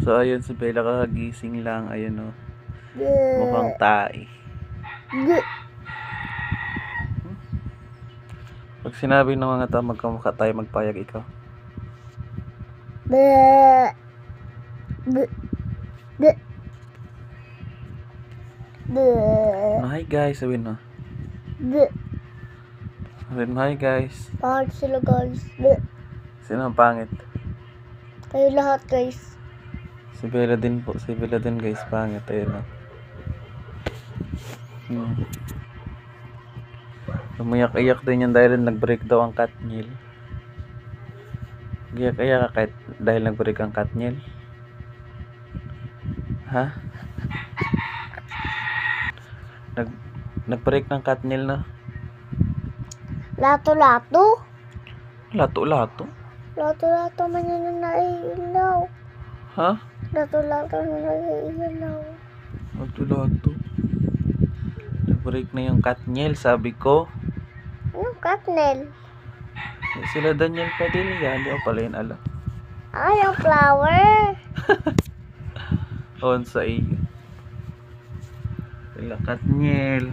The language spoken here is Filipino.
So ayun, si Bella kakagising lang. Ayun o. Mukhang tae. Pag sinabi ng mga tao magkamukha tayo, magpayag ikaw. Hi guys, sabihin mo. Sabihin mo hi guys. Pangit sila guys. Sino ang pangit? Kayo lahat guys. Si Bella din po. Si Bella din guys, pangit. Ayun o. Umiyak-iyak din yan dahil nag-break daw ang Katniel. Iyak-iyak ka kahit dahil nag-break ang Katniel. Ha? Nag-break ng Katniel na. Lato-lato? Lato-lato? Lato-lato man yun na naiilaw. Ha? Lato-lato na naiilaw. Lato-lato? Nag-break na yung Katniel, sabi ko. Anong Katniel? Sila Daniel Padilla, hindi ko pala yun alam. Ay, yung flower. On sa iyo. Sila Katniel.